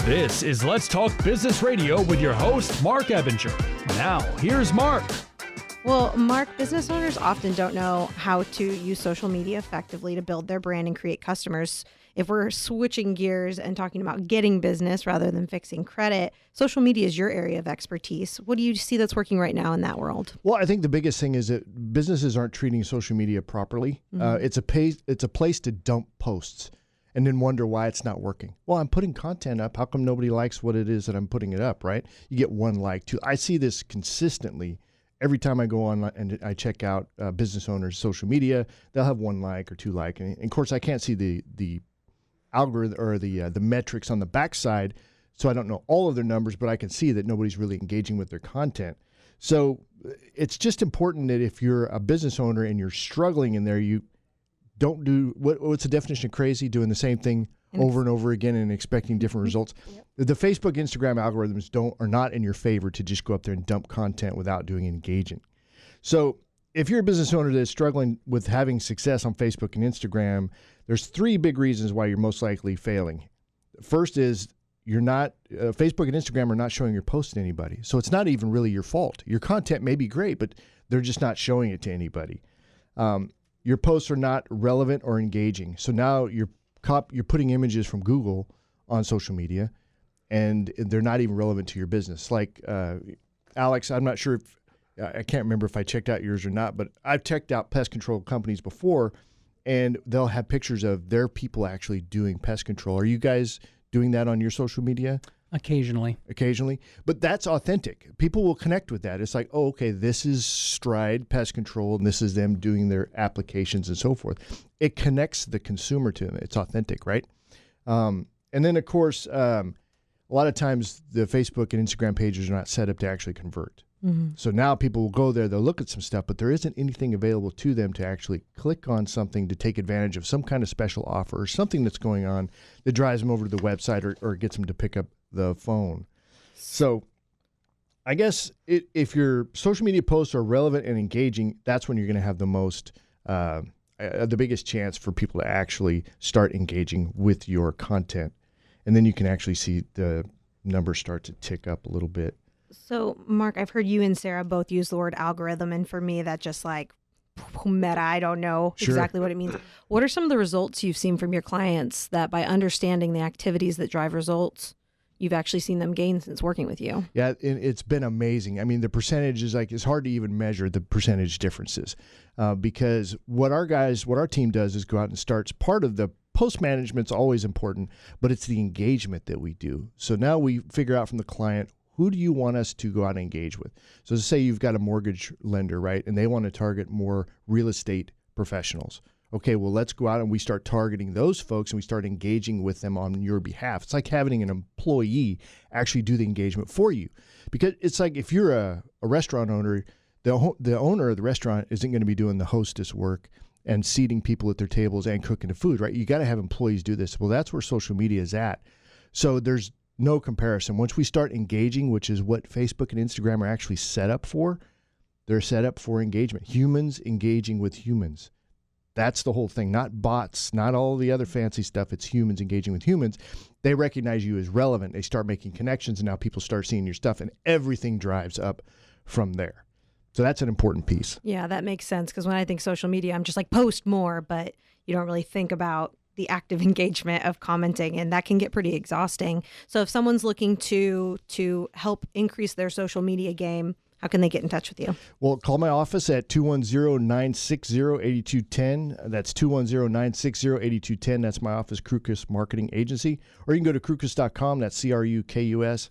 This is Let's Talk Business Radio with your host, Marc Ebinger. Now, here's Marc. Well, Marc, business owners often don't know how to use social media effectively to build their brand and create customers. If we're switching gears and talking about getting business rather than fixing credit, social media is your area of expertise. What do you see that's working right now in that world? Well, I think the biggest thing is that businesses aren't treating social media properly. It's a place to dump posts and then wonder why it's not working. Well, I'm putting content up. How come nobody likes what it is that I'm putting it up, right? You get one like, two. I see this consistently. Every time I go on and I check out business owners' social media, they'll have one like or two like. And of course, I can't see the algorithm or the metrics on the backside, so I don't know all of their numbers, but I can see that nobody's really engaging with their content. So it's just important that if you're a business owner and you're struggling in there, you don't do what's the definition of crazy? Doing the same thing over and over again and expecting different results. Yep. The Facebook, Instagram algorithms are not in your favor to just go up there and dump content without doing engaging. So if you're a business owner that's struggling with having success on Facebook and Instagram, there's three big reasons why you're most likely failing. First is you're not Facebook and Instagram are not showing your post to anybody. So it's not even really your fault. Your content may be great, but they're just not showing it to anybody. Your posts are not relevant or engaging. So now you're putting images from Google on social media, and they're not even relevant to your business. Like Alex, I'm not sure if I can't remember if I checked out yours or not, but I've checked out pest control companies before, and they'll have pictures of their people actually doing pest control. Are you guys doing that on your social media? Occasionally. But that's authentic. People will connect with that. It's like, oh, okay, this is Stride Pest Control, and this is them doing their applications and so forth. It connects the consumer to them. It's authentic, right? And then, of course, a lot of times the Facebook and Instagram pages are not set up to actually convert. Mm-hmm. So now people will go there, they'll look at some stuff, but there isn't anything available to them to actually click on something to take advantage of some kind of special offer or something that's going on that drives them over to the website or gets them to pick up the phone. So I guess if your social media posts are relevant and engaging, that's when you're going to have the most, the biggest chance for people to actually start engaging with your content. And then you can actually see the numbers start to tick up a little bit. So, Marc, I've heard you and Sarah both use the word algorithm, and for me, that just like meta, I don't know exactly what it means. What are some of the results you've seen from your clients that by understanding the activities that drive results, you've actually seen them gain since working with you? Yeah, it's been amazing. I mean, the percentage is like, it's hard to even measure the percentage differences because what our team does is go out and starts part of the post management's always important, but it's the engagement that we do. So now we figure out from the client, who do you want us to go out and engage with? So to say you've got a mortgage lender, right? And they want to target more real estate professionals. Okay, well, let's go out and we start targeting those folks and we start engaging with them on your behalf. It's like having an employee actually do the engagement for you. Because it's like if you're a restaurant owner, the owner of the restaurant isn't going to be doing the hostess work and seating people at their tables and cooking the food, right? You got to have employees do this. Well, that's where social media is at. So there's no comparison. Once we start engaging, which is what Facebook and Instagram are actually set up for, they're set up for engagement. Humans engaging with humans. That's the whole thing, not bots, not all the other fancy stuff. It's humans engaging with humans. They recognize you as relevant. They start making connections, and now people start seeing your stuff, and everything drives up from there. So that's an important piece. Yeah, that makes sense, because when I think social media, I'm just like, post more, but you don't really think about the active engagement of commenting, and that can get pretty exhausting. So if someone's looking to help increase their social media game, how can they get in touch with you? Well, call my office at 210-960-8210. That's 210-960-8210. That's my office, Crukus Marketing Agency. Or you can go to Crukus.com. That's Crukus.com.